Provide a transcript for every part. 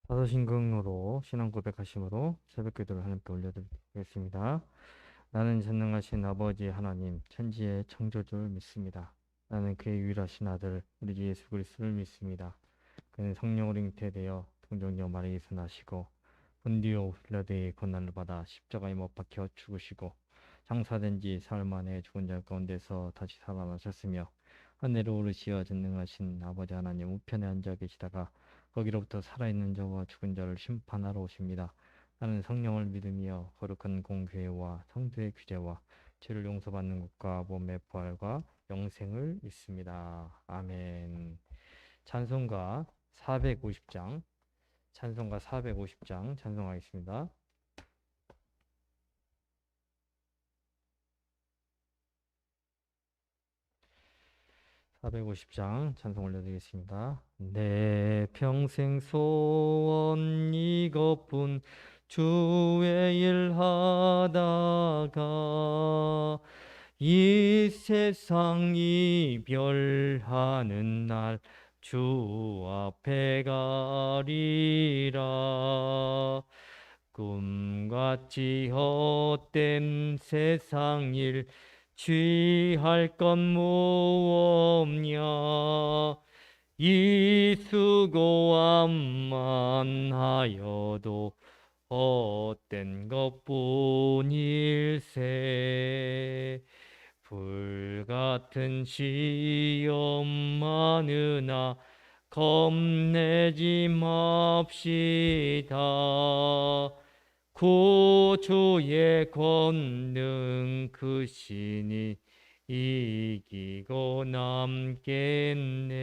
사도신경으로 신앙 고백하심으로 새벽 기도를 하나님께 올려드리겠습니다. 나는 전능하신 아버지 하나님, 천지의 창조주를 믿습니다. 나는 그의 유일하신 아들, 우리 주 예수 그리스도를 믿습니다. 그는 성령으로 잉태되어 동정녀 마리에서 나시고 본디오 빌라도의 고난을 받아 십자가에 못 박혀 죽으시고 장사된 지 사흘 만에 죽은 자 가운데서 다시 살아나셨으며 하늘로 오르시어 전능하신 아버지 하나님 우편에 앉아 계시다가 거기로부터 살아있는 자와 죽은 자를 심판하러 오십니다. 나는 성령을 믿으며 거룩한 공교회와 성도의 규제와 죄를 용서받는 것과 몸의 부활과 영생을 믿습니다. 아멘. 찬송가 450장, 찬송가 450장 찬송하겠습니다. 450장 찬송 올려드리겠습니다. 내 평생 소원 이것뿐 주의 일 하다가 이 세상 이별하는 날 주 앞에 가리라. 꿈같이 헛된 세상 일 취할 건 무엇냐. 이 수고함만 하여도 헛된 것뿐일세. 불같은 시험 많으나 겁내지 맙시다. 구주의 권능 크시니 이기고 남겠네.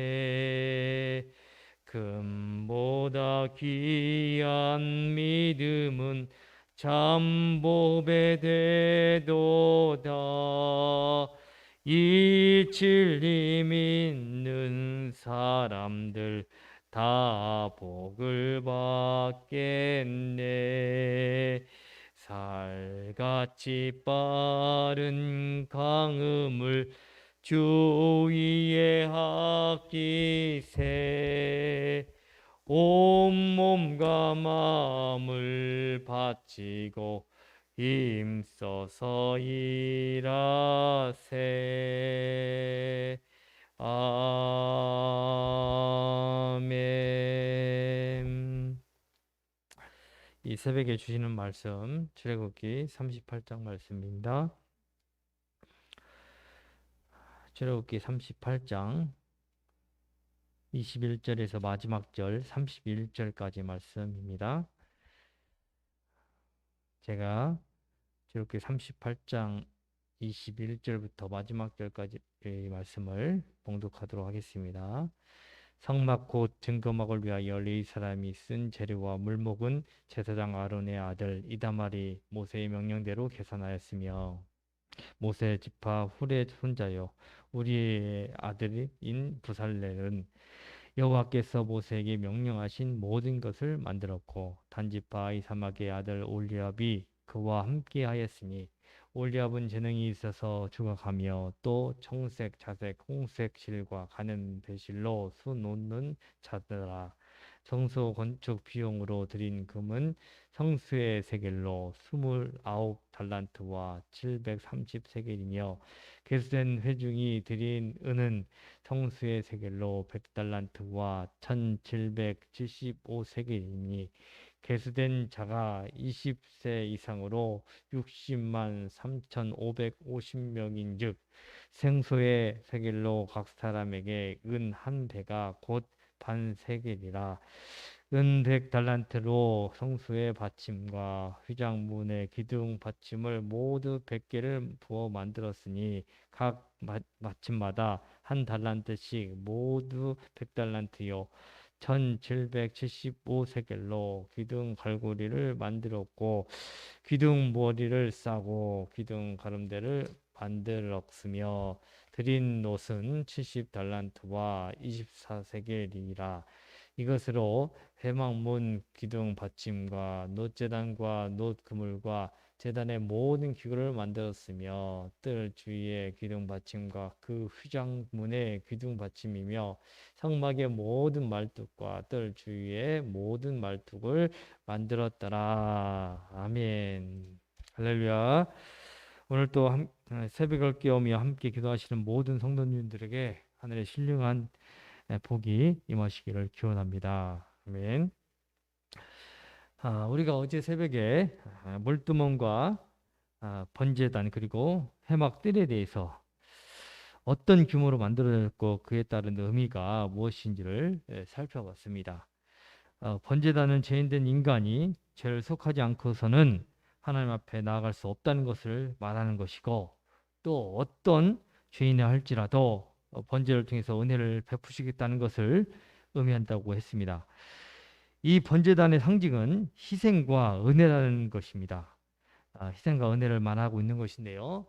금보다 귀한 믿음은 잠보배 되도다. 이 진리 믿는 사람들 다 복을 받겠네. 살같이 빠른 강음을 주위에 아끼세. 온몸과 마음을 바치고 힘써서 일하세. 아멘. 이 새벽에 주시는 말씀 출애굽기 38장 말씀입니다. 출애굽기 38장 21절에서 마지막 절 31절까지 말씀입니다. 제가 출애굽기 38장 21절부터 마지막 절까지 말씀을 봉독하도록 하겠습니다. 성막 곧 증거막을 위하여 레위 사람이 쓴 재료와 물목은 제사장 아론의 아들 이다말이 모세의 명령대로 계산하였으며 모세 지파 훌의 손자요 우리의 아들인 부살렐은 여호와께서 모세에게 명령하신 모든 것을 만들었고 단지파 이사막의 아들 올리압이 그와 함께 하였으니 올리압은 재능이 있어서 조각하며 또 청색, 자색, 홍색 실과 가는 배실로 수 놓는 자더라. 성소 건축 비용으로 드린 금은 성수의 세겔로 29달란트와 730세겔이며 개수된 회중이 드린 은은 성수의 세겔로 100달란트와 1775세겔이니 개수된 자가 20세 이상으로 60만 3,550명인즉 생소의 세겔로 각 사람에게 은 한 배가 곧 반 세겔이라. 은 100달란트로 성수의 받침과 휘장문의 기둥 받침을 모두 100개를 부어 만들었으니 각 받침마다 한 달란트씩 모두 100달란트요 1775세겔로 기둥 갈고리를 만들었고 기둥 머리를 싸고 기둥 가름대를 만들었으며 드린 옷은 70달란트와 24세겔이라. 이것으로 회막문 기둥 받침과 놋제단과 놋 그물과 제단의 모든 기구를 만들었으며 뜰 주위의 기둥 받침과 그 휘장문의 기둥 받침이며 성막의 모든 말뚝과 뜰 주위의 모든 말뚝을 만들었더라. 아멘. 할렐루야. 오늘 또 새벽을 깨우며 함께 기도하시는 모든 성도님들에게 하늘의 신령한 복이 임하시기를 기원합니다. 아멘. 우리가 어제 새벽에 몰두멍과 번제단 그리고 해막들에 대해서 어떤 규모로 만들어졌고 그에 따른 의미가 무엇인지를 살펴봤습니다. 번제단은 죄인된 인간이 죄를 속하지 않고서는 하나님 앞에 나아갈 수 없다는 것을 말하는 것이고, 또 어떤 죄인이 할지라도 번제를 통해서 은혜를 베푸시겠다는 것을 의미한다고 했습니다. 이 번제단의 상징은 희생과 은혜라는 것입니다. 희생과 은혜를 말하고 있는 것인데요.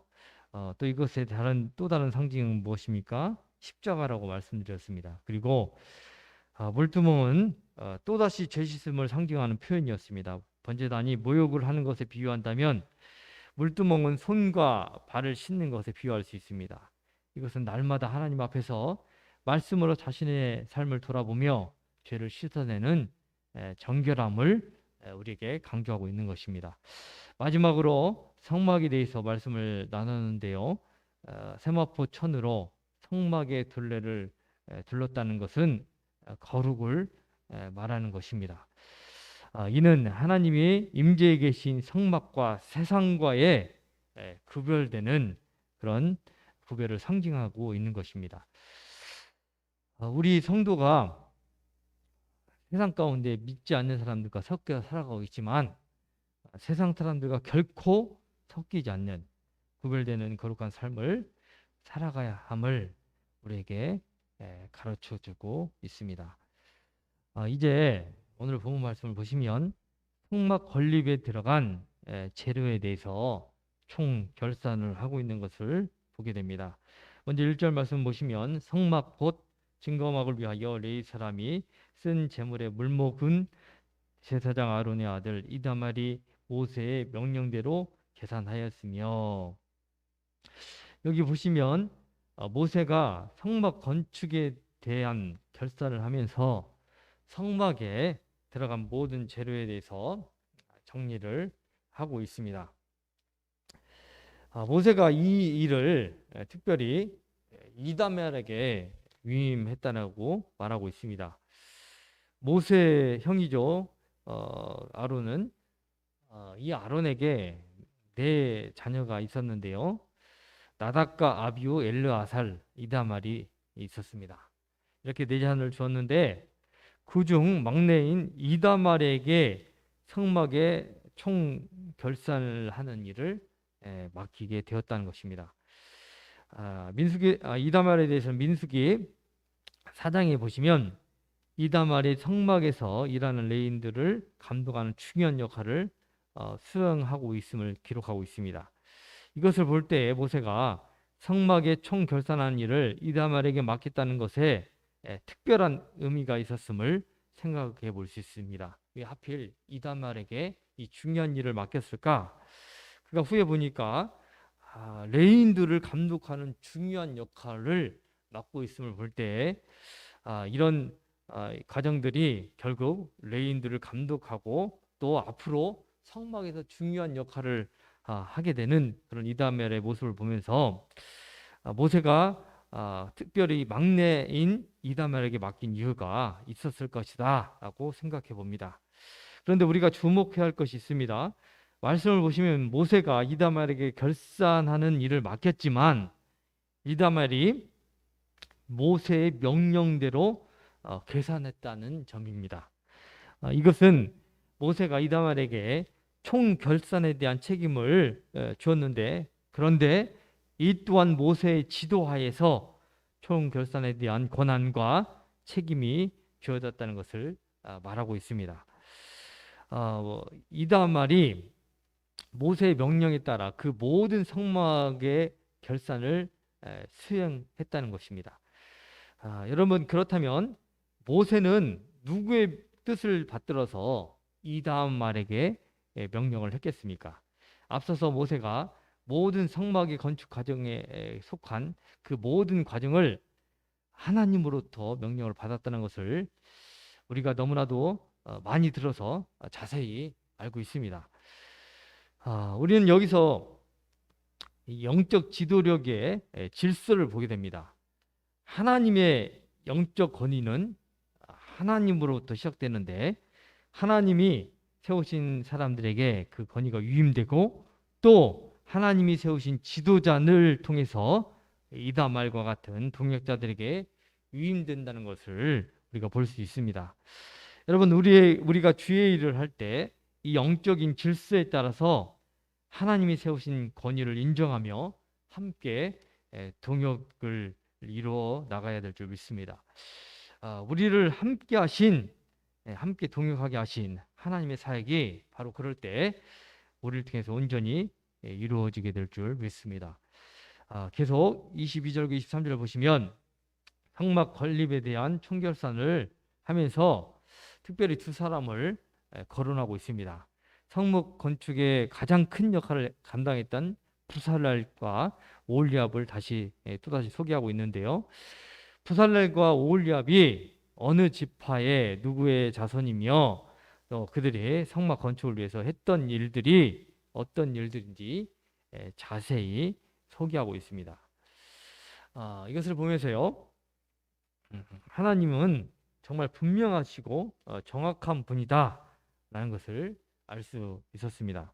또 이것의 또 다른 상징은 무엇입니까? 십자가라고 말씀드렸습니다. 그리고 물두멍은 또다시 죄 씻음을 상징하는 표현이었습니다. 번제단이 모욕을 하는 것에 비유한다면 물두멍은 손과 발을 씻는 것에 비유할 수 있습니다. 이것은 날마다 하나님 앞에서 말씀으로 자신의 삶을 돌아보며 죄를 씻어내는 정결함을 우리에게 강조하고 있는 것입니다. 마지막으로 성막에 대해서 말씀을 나누는데요. 세마포 천으로 성막의 둘레를 둘렀다는 것은 거룩을 말하는 것입니다. 이는 하나님이 임재해 계신 성막과 세상과의 구별되는 그런 구별을 상징하고 있는 것입니다. 우리 성도가 세상 가운데 믿지 않는 사람들과 섞여 살아가고 있지만 세상 사람들과 결코 섞이지 않는 구별되는 거룩한 삶을 살아가야 함을 우리에게 가르쳐 주고 있습니다. 이제 오늘 본문 말씀을 보시면 성막 건립에 들어간 재료에 대해서 총 결산을 하고 있는 것을 보게 됩니다. 먼저 1절 말씀 보시면 성막 곧 증거막을 위하여 레위 사람이 쓴 제물의 물목은 제사장 아론의 아들 이다말이 모세의 명령대로 계산하였으며, 여기 보시면 모세가 성막 건축에 대한 결산을 하면서 성막에 들어간 모든 재료에 대해서 정리를 하고 있습니다. 모세가 이 일을 특별히 이다멜에게 위임했다고 말하고 있습니다. 모세 형이죠. 아론은 이 아론에게 네 자녀가 있었는데요. 나답과 아비우, 엘르아살, 이다말이 있었습니다. 이렇게 네 자녀를 주었는데 그중 막내인 이다말에게 성막의 총 결산을 하는 일을 맡기게 되었다는 것입니다. 이다말에 대해서는 민수기 4장에 보시면 이다말이 성막에서 일하는 레인들을 감독하는 중요한 역할을 수행하고 있음을 기록하고 있습니다. 이것을 볼 때 모세가 성막의 총 결산하는 일을 이다말에게 맡겼다는 것에 특별한 의미가 있었음을 생각해 볼 수 있습니다. 왜 하필 이다말에게 이 중요한 일을 맡겼을까? 그가 후에 보니까 레인들을 감독하는 중요한 역할을 맡고 있음을 볼 때 이런 가정들이 결국 레인들을 감독하고 또 앞으로 성막에서 중요한 역할을 하게 되는 그런 이다멜의 모습을 보면서 모세가 특별히 막내인 이다멜에게 맡긴 이유가 있었을 것이다 라고 생각해 봅니다. 그런데 우리가 주목해야 할 것이 있습니다. 말씀을 보시면 모세가 이다멜에게 결산하는 일을 맡겼지만 이다멜이 모세의 명령대로 계산했다는 점입니다. 이것은 모세가 이다말에게 총 결산에 대한 책임을 주었는데, 그런데 이 또한 모세의 지도하에서 총 결산에 대한 권한과 책임이 주어졌다는 것을 말하고 있습니다. 이다말이 모세의 명령에 따라 그 모든 성막의 결산을 수행했다는 것입니다. 여러분, 그렇다면 모세는 누구의 뜻을 받들어서 이다말에게 명령을 했겠습니까? 앞서서 모세가 모든 성막의 건축 과정에 속한 그 모든 과정을 하나님으로부터 명령을 받았다는 것을 우리가 너무나도 많이 들어서 자세히 알고 있습니다. 우리는 여기서 이 영적 지도력의 질서를 보게 됩니다. 하나님의 영적 권위는 하나님으로부터 시작되는데 하나님이 세우신 사람들에게 그 권위가 위임되고 또 하나님이 세우신 지도자를 통해서 이다말과 같은 동역자들에게 위임된다는 것을 우리가 볼 수 있습니다. 여러분, 우리가 주의 일을 할 때 이 영적인 질서에 따라서 하나님이 세우신 권위를 인정하며 함께 동역을 이루어 나가야 될 줄 믿습니다. 우리를 함께 동역하게 하신 하나님의 사역이 바로 그럴 때 우리를 통해서 온전히 이루어지게 될 줄 믿습니다. 계속 22절과 23절을 보시면 성막 건립에 대한 총결산을 하면서 특별히 두 사람을 거론하고 있습니다. 성막 건축의 가장 큰 역할을 감당했던 부살렐과 오홀리압을 또다시 소개하고 있는데요. 부살렐과 오홀리압이 어느 지파의 누구의 자손이며 또 그들이 성막 건축을 위해서 했던 일들이 어떤 일들인지 자세히 소개하고 있습니다. 이것을 보면서요, 하나님은 정말 분명하시고 정확한 분이다라는 것을 알 수 있었습니다.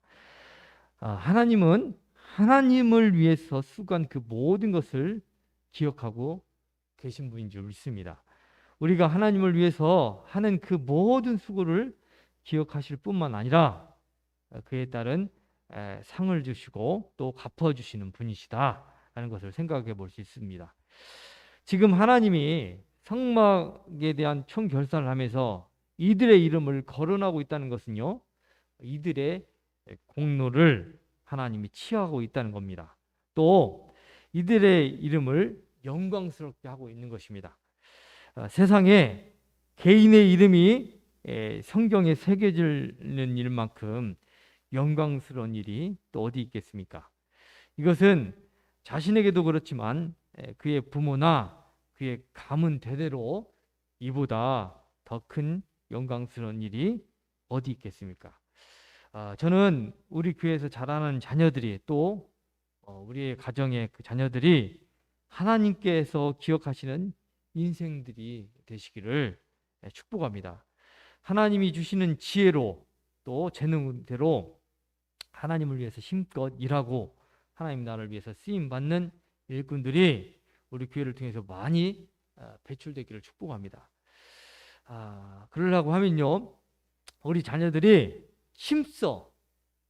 하나님은 하나님을 위해서 수고한 그 모든 것을 기억하고 계신 분인 줄 믿습니다. 우리가 하나님을 위해서 하는 그 모든 수고를 기억하실 뿐만 아니라 그에 따른 상을 주시고 또 갚아주시는 분이시다라는 것을 생각해 볼 수 있습니다. 지금 하나님이 성막에 대한 총결산을 하면서 이들의 이름을 거론하고 있다는 것은요, 이들의 공로를 하나님이 취하고 있다는 겁니다. 또 이들의 이름을 영광스럽게 하고 있는 것입니다. 세상에 개인의 이름이 성경에 새겨지는 일만큼 영광스러운 일이 또 어디 있겠습니까? 이것은 자신에게도 그렇지만 그의 부모나 그의 가문 대대로 이보다 더 큰 영광스러운 일이 어디 있겠습니까? 저는 우리 교회에서 자라는 자녀들이 또 우리의 가정의 그 자녀들이 하나님께서 기억하시는 인생들이 되시기를 축복합니다. 하나님이 주시는 지혜로 또 재능대로 하나님을 위해서 힘껏 일하고 하나님 나라를 위해서 쓰임받는 일꾼들이 우리 교회를 통해서 많이 배출되기를 축복합니다. 그러려고 하면요, 우리 자녀들이 힘써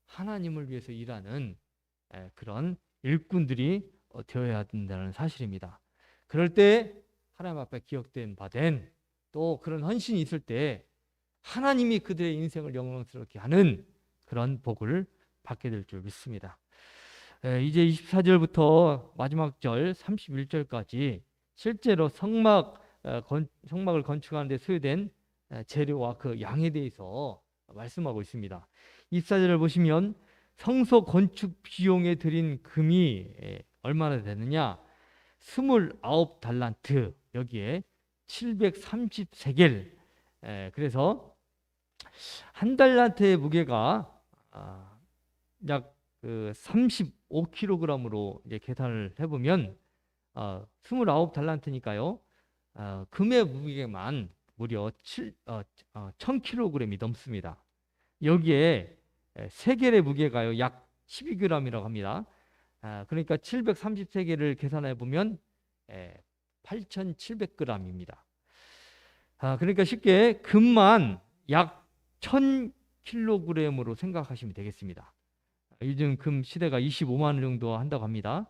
하나님을 위해서 일하는 그런 일꾼들이 되어야 된다는 사실입니다. 그럴 때 하나님 앞에 기억된 바된 또 그런 헌신이 있을 때 하나님이 그들의 인생을 영광스럽게 하는 그런 복을 받게 될 줄 믿습니다. 이제 24절부터 마지막 절 31절까지 실제로 성막을 건축하는 데 소요된 재료와 그 양에 대해서 말씀하고 있습니다. 24절을 보시면 성소 건축 비용에 들인 금이 얼마나 되느냐? 29달란트, 여기에 730세겔. 그래서 한 달란트의 무게가 약 35kg으로 이제 계산을 해보면 29달란트니까요. 금의 무게만 무려 1000kg이 넘습니다. 여기에 세겔의 무게가요 약 12g이라고 합니다. 그러니까 730세겔을 계산해 보면 8700g입니다. 그러니까 쉽게 금만 약 1000kg으로 생각하시면 되겠습니다. 요즘 금 시대가 25만 원 정도 한다고 합니다.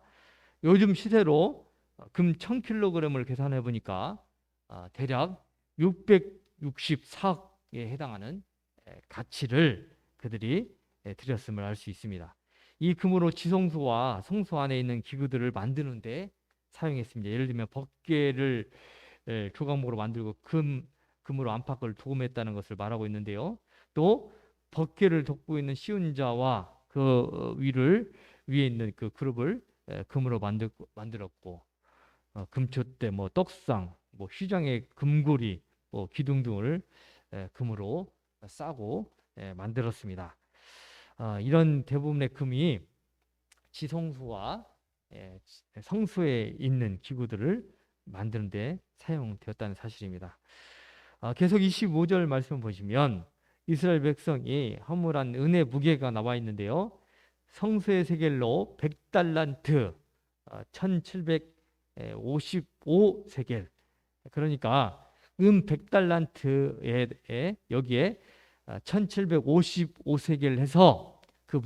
요즘 시세로 금 1000kg을 계산해 보니까 대략 664억에 해당하는 가치를 그들이 들였음을 알 수 있습니다. 이 금으로 지성소와 성소 안에 있는 기구들을 만드는데 사용했습니다. 예를 들면 법궤를 조각목으로 만들고 금으로 안팎을 도금했다는 것을 말하고 있는데요. 또 법궤를 덮고 있는 시운자와 위에 있는 그 그룹을 금으로 만들었고, 금초대, 뭐 떡상, 뭐 휘장의 금고리, 뭐 기둥 등을 금으로 싸고 만들었습니다. 이런 대부분의 금이 지성소와 성소에 있는 기구들을 만드는 데 사용되었다는 사실입니다. 계속 25절 말씀 보시면 이스라엘 백성이 허물한 은의 무게가 나와 있는데요. 성소의 세겔로 100달란트, 1755세겔. 그러니까 100달란트에 여기에 1755세겔 해서 그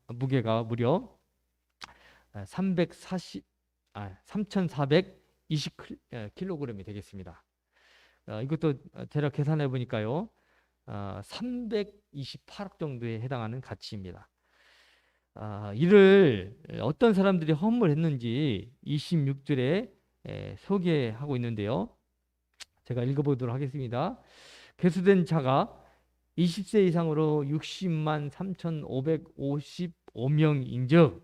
무게가 무려 3420kg이 되겠습니다. 이것도 대략 계산해 보니까요. 328억 정도에 해당하는 가치입니다. 이를 어떤 사람들이 허물했는지 26절에 소개하고 있는데요. 제가 읽어보도록 하겠습니다. 계수된 자가 20세 이상으로 60만 3,555명인즉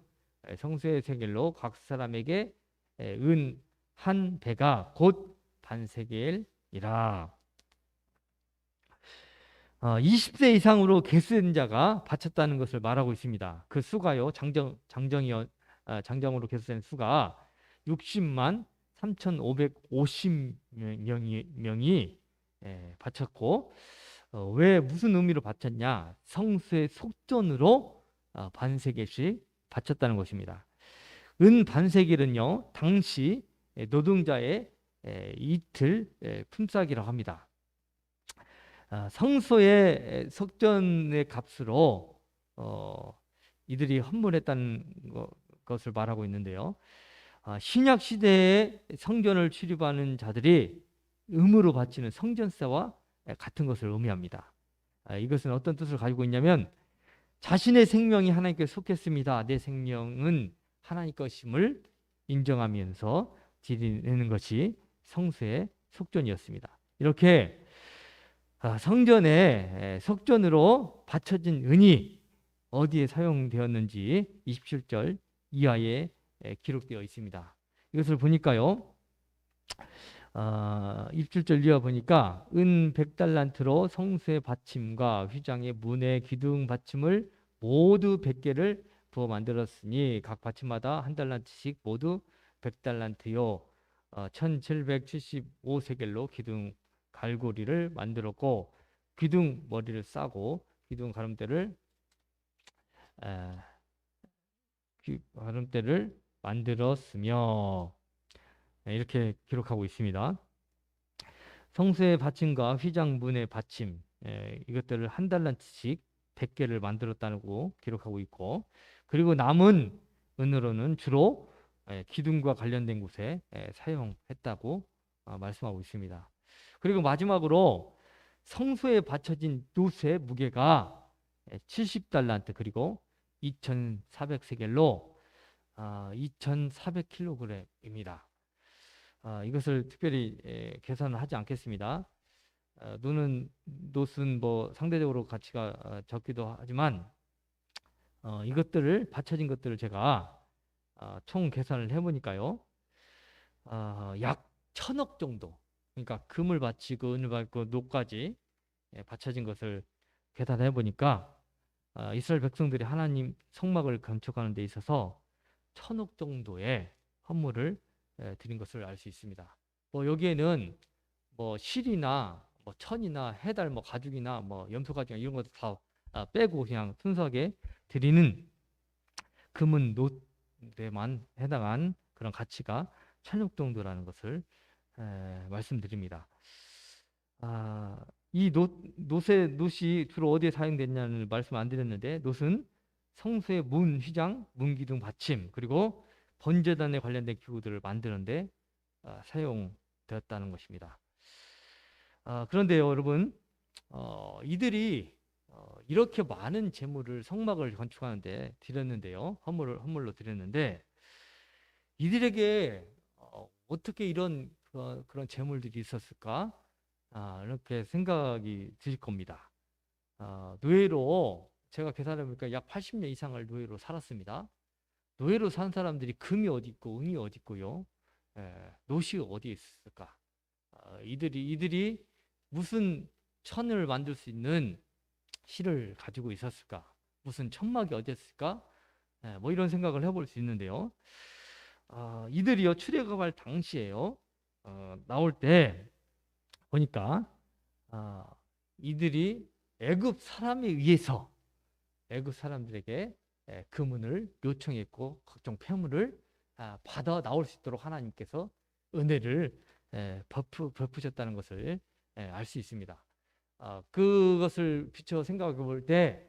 성소의 세겔로 각 사람에게 은 한 배가 곧 반세겔이라. 20세 이상으로 계수된 자가 바쳤다는 것을 말하고 있습니다. 그 수가요, 장정으로 계수된 수가 60만 3,550명이 바쳤고, 왜 무슨 의미로 바쳤냐? 성수의 속전으로 반세겔씩 바쳤다는 것입니다. 은 반세겔은요, 당시 노동자의 이틀 품삯이라고 합니다. 성소의 속전의 값으로 이들이 헌물했다는 것을 말하고 있는데요. 신약 시대에 성전을 출입하는 자들이 음으로 바치는 성전세와 같은 것을 의미합니다. 이것은 어떤 뜻을 가지고 있냐면 자신의 생명이 하나님께 속했습니다. 내 생명은 하나님 것임을 인정하면서 드리는 것이 성소의 속전이었습니다. 이렇게 성전의 속전으로 바쳐진 은이 어디에 사용되었는지 27절 이하에 기록되어 있습니다. 이것을 보니까요. 27절 이하 보니까 은 100달란트로 성소의 받침과 휘장의 문의 기둥 받침을 모두 100개를 부어 만들었으니 각 받침마다 한 달란트씩 모두 100달란트요 1775세겔로 기둥 갈고리를 만들었고 기둥 머리를 싸고 기둥 가름대를 만들었으며 이렇게 기록하고 있습니다. 성소의 받침과 휘장 문의 받침 이것들을 한 달란트씩 100개를 만들었다고 기록하고 있고, 그리고 남은 은으로는 주로 기둥과 관련된 곳에 사용했다고 말씀하고 있습니다. 그리고 마지막으로 성소에 받쳐진 놋의 무게가 70달란트 그리고 2,400세겔로 2,400kg입니다. 이것을 특별히 계산을 하지 않겠습니다. 놋은 뭐 상대적으로 가치가 적기도 하지만 이것들을 받쳐진 것들을 제가 총 계산을 해보니까요. 약 1,000억 정도. 그러니까 금을 바치고 은을 바치고 놋까지 바쳐진 것을 계산해 보니까 이스라엘 백성들이 하나님 성막을 건축하는 데 있어서 1,000억 정도의 헌물을 드린 것을 알 수 있습니다. 뭐 여기에는 뭐 실이나 뭐 천이나 해달 뭐 가죽이나 뭐 염소 가죽 이런 것도 다 빼고 그냥 순수하게 드리는 금은 놋에만 해당한 그런 가치가 1,000억 정도라는 것을 말씀드립니다. 이 놋이 주로 어디에 사용됐냐는 말씀 안 드렸는데 놋은 성소의 문, 휘장, 문기둥 받침 그리고 번제단에 관련된 기구들을 만드는데 사용되었다는 것입니다. 그런데요, 여러분, 이들이 이렇게 많은 재물을 성막을 건축하는데 드렸는데요, 헌물로 드렸는데 이들에게 어떻게 이런 그런 재물들이 있었을까? 이렇게 생각이 드실 겁니다. 의외로 제가 계산해 보니까 약 80년 이상을 노예로 살았습니다. 노예로 산 사람들이 금이 어디 있고 은이 어디 있고요. 노시가 어디에 있을까? 이들이 무슨 천을 만들 수 있는 실을 가지고 있었을까? 무슨 천막이 어디였을까? 뭐 이런 생각을 해볼 수 있는데요. 이들이요 출애굽할 당시에요. 나올 때 보니까 이들이 애굽 사람에 의해서 애굽 사람들에게 금은을 요청했고 각종 폐물을 받아 나올 수 있도록 하나님께서 은혜를 베푸셨다는 것을 알 수 있습니다. 그것을 비춰 생각해 볼 때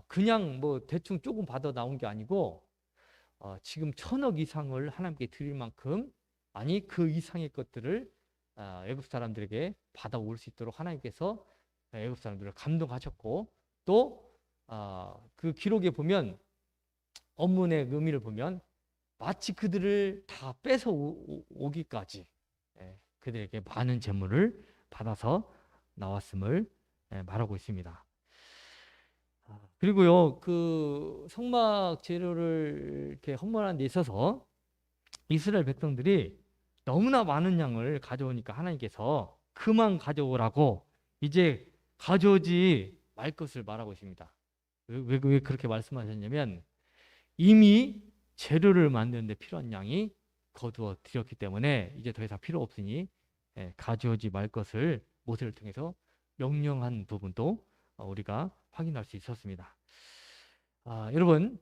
그냥 뭐 대충 조금 받아 나온 게 아니고 지금 1000억 이상을 하나님께 드릴 만큼 아니 그 이상의 것들을 애굽 사람들에게 받아올 수 있도록 하나님께서 애굽 사람들을 감동하셨고 또 그 기록에 보면 언문의 의미를 보면 마치 그들을 다 뺏어 오기까지 그들에게 많은 재물을 받아서 나왔음을 말하고 있습니다. 그리고요 그 성막 재료를 이렇게 헌물하는 데 있어서 이스라엘 백성들이 너무나 많은 양을 가져오니까 하나님께서 그만 가져오라고 이제 가져오지 말 것을 말하고 있습니다. 왜 그렇게 말씀하셨냐면 이미 재료를 만드는 데 필요한 양이 거두어 드렸기 때문에 이제 더 이상 필요 없으니 가져오지 말 것을 모세를 통해서 명령한 부분도 우리가 확인할 수 있었습니다. 여러분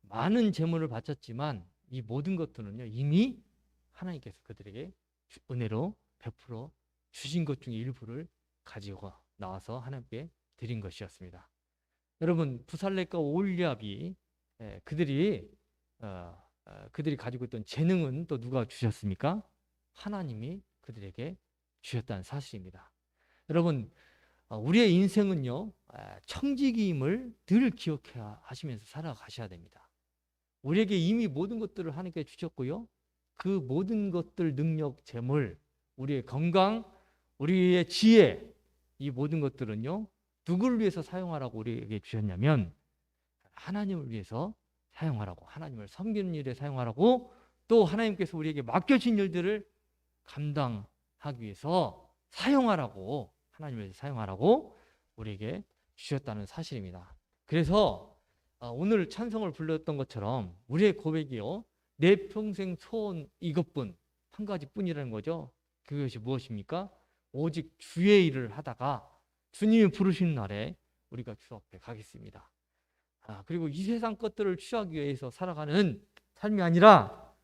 많은 재물을 바쳤지만 이 모든 것들은요 이미 하나님께서 그들에게 은혜로 베풀어 주신 것 중에 일부를 가지고 나와서 하나님께 드린 것이었습니다. 여러분 부살렙과 올리압이 그들이 가지고 있던 재능은 또 누가 주셨습니까? 하나님이 그들에게 주셨다는 사실입니다. 여러분 우리의 인생은요 청지기임을 늘 기억해 하시면서 살아가셔야 됩니다. 우리에게 이미 모든 것들을 하나님께 주셨고요. 그 모든 것들, 능력, 재물, 우리의 건강, 우리의 지혜, 이 모든 것들은요. 누구를 위해서 사용하라고 우리에게 주셨냐면 하나님을 위해서 사용하라고, 하나님을 섬기는 일에 사용하라고, 또 하나님께서 우리에게 맡겨진 일들을 감당하기 위해서 사용하라고, 하나님을 위해서 사용하라고 우리에게 주셨다는 사실입니다. 그래서 오늘 찬송을 불렀던 것처럼 우리의 고백이요 내 평생 소원 이것뿐 한 가지뿐이라는 거죠. 그것이 무엇입니까? 오직 주의 일을 하다가 주님이 부르시는 날에 우리가 주 앞에 가겠습니다. 그리고 이 세상 것들을 취하기 위해서 살아가는 삶이 아니라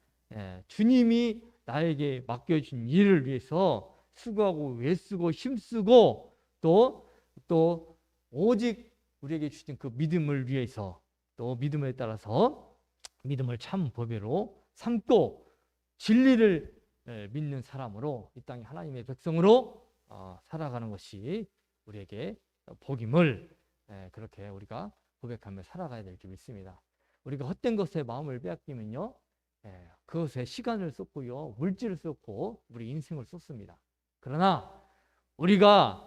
주님이 나에게 맡겨진 일을 위해서 수고하고 애쓰고 힘쓰고 또 오직 우리에게 주신 그 믿음을 위해서 또 믿음에 따라서 믿음을 참 보배로 삼고 진리를 믿는 사람으로 이 땅에 하나님의 백성으로 살아가는 것이 우리에게 복임을 그렇게 우리가 고백하며 살아가야 될 줄 믿습니다. 우리가 헛된 것에 마음을 빼앗기면요 그것에 시간을 쏟고요 물질을 쏟고 우리 인생을 쏟습니다. 그러나 우리가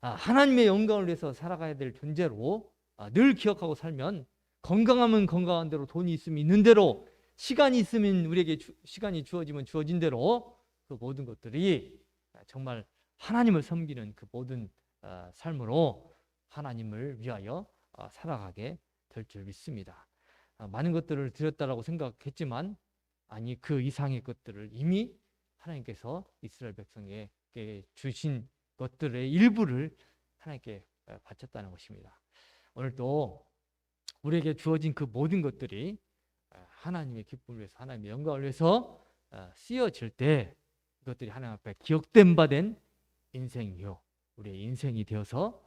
하나님의 영광을 위해서 살아가야 될 존재로 늘 기억하고 살면 건강하면 건강한 대로 돈이 있으면 있는 대로 시간이 있으면 우리에게 시간이 주어지면 주어진 대로 그 모든 것들이 정말 하나님을 섬기는 그 모든 삶으로 하나님을 위하여 살아가게 될 줄 믿습니다. 많은 것들을 드렸다라고 생각했지만 아니 그 이상의 것들을 이미 하나님께서 이스라엘 백성에게 주신 것들의 일부를 하나님께 바쳤다는 것입니다. 오늘도 우리에게 주어진 그 모든 것들이 하나님의 기쁨을 위해서 하나님의 영광을 위해서 쓰여질 때 이것들이 하나님 앞에 기억된 바 된 인생이요 우리의 인생이 되어서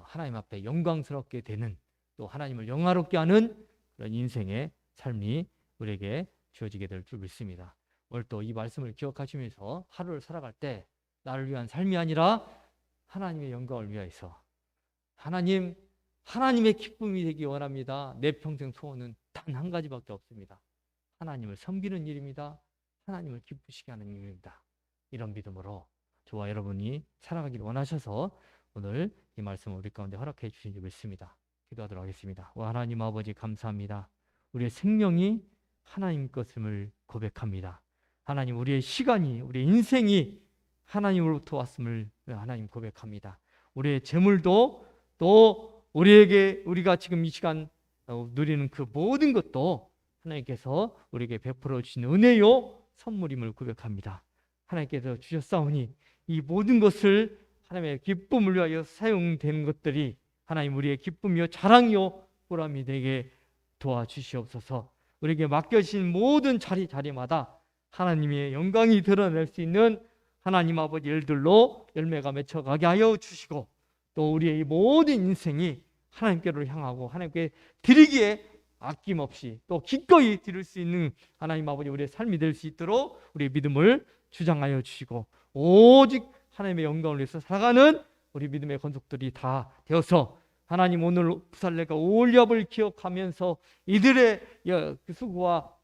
하나님 앞에 영광스럽게 되는 또 하나님을 영화롭게 하는 그런 인생의 삶이 우리에게 주어지게 될 줄 믿습니다. 오늘 또 이 말씀을 기억하시면서 하루를 살아갈 때 나를 위한 삶이 아니라 하나님의 영광을 위하여서 하나님의 기쁨이 되기 원합니다. 내 평생 소원은 단 한 가지밖에 없습니다. 하나님을 섬기는 일입니다. 하나님을 기쁘시게 하는 일입니다. 이런 믿음으로 저와 여러분이 살아가기를 원하셔서 오늘 이 말씀을 우리 가운데 허락해 주신 줄 믿습니다. 기도하도록 하겠습니다. 오 하나님 아버지 감사합니다. 우리의 생명이 하나님 것임을 고백합니다. 하나님 우리의 시간이 우리의 인생이 하나님으로부터 왔음을 하나님 고백합니다. 우리의 재물도 또 우리에게 우리가 지금 이 시간 누리는 그 모든 것도 하나님께서 우리에게 베풀어 주신 은혜요 선물임을 고백합니다. 하나님께서 주셨사오니 이 모든 것을 하나님의 기쁨을 위하여 사용되는 것들이 하나님 우리의 기쁨이요 자랑이요 보람이 되게 도와주시옵소서. 우리에게 맡겨진 모든 자리마다 하나님의 영광이 드러낼 수 있는 하나님 아버지 일들로 열매가 맺혀가게 하여 주시고, 또 우리의 이 모든 인생이 하나님께로 향하고 하나님께 드리기에 아낌없이 또 기꺼이 드릴 수 있는 하나님 아버지 우리의 삶이 될 수 있도록 우리의 믿음을 주장하여 주시고, 오직 하나님의 영광을 위해서 살아가는 우리 믿음의 건속들이 다 되어서 하나님 오늘 부살레가 올렵을 기억하면서 이들의 수고와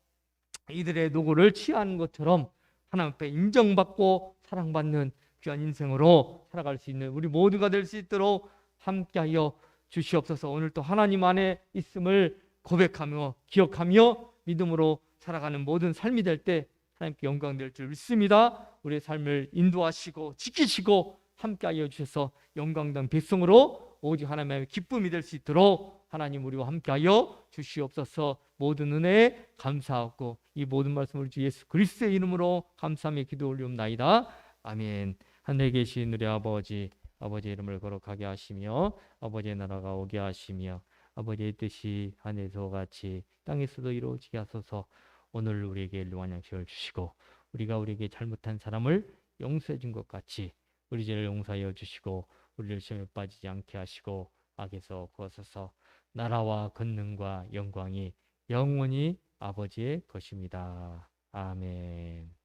이들의 노고를 취하는 것처럼 하나님 앞에 인정받고 사랑받는 귀한 인생으로 살아갈 수 있는 우리 모두가 될 수 있도록 함께하여 주시옵소서. 오늘 또 하나님 안에 있음을 고백하며 기억하며 믿음으로 살아가는 모든 삶이 될 때 하나님께 영광 될 줄 믿습니다. 우리의 삶을 인도하시고 지키시고 함께하여 주셔서 영광당 백성으로 오직 하나님의 기쁨이 될 수 있도록 하나님 우리와 함께하여 주시옵소서. 모든 은혜에 감사하고 이 모든 말씀을 주 예수 그리스도의 이름으로 감사하며 기도 올리옵나이다. 아멘. 하늘에 계신 우리 아버지, 아버지의 이름을 거룩하게 하시며 아버지의 나라가 오게 하시며 아버지의 뜻이 하늘에서 같이 땅에서도 이루어지게 하소서. 오늘 우리에게 일용할 양식을 주시고 우리가 우리에게 잘못한 사람을 용서해 준 것 같이 우리 죄를 용서하여 주시고 우리를 시험에 빠지지 않게 하시고 악에서 구하소서. 나라와 권능과 영광이 영원히 아버지의 것입니다. 아멘.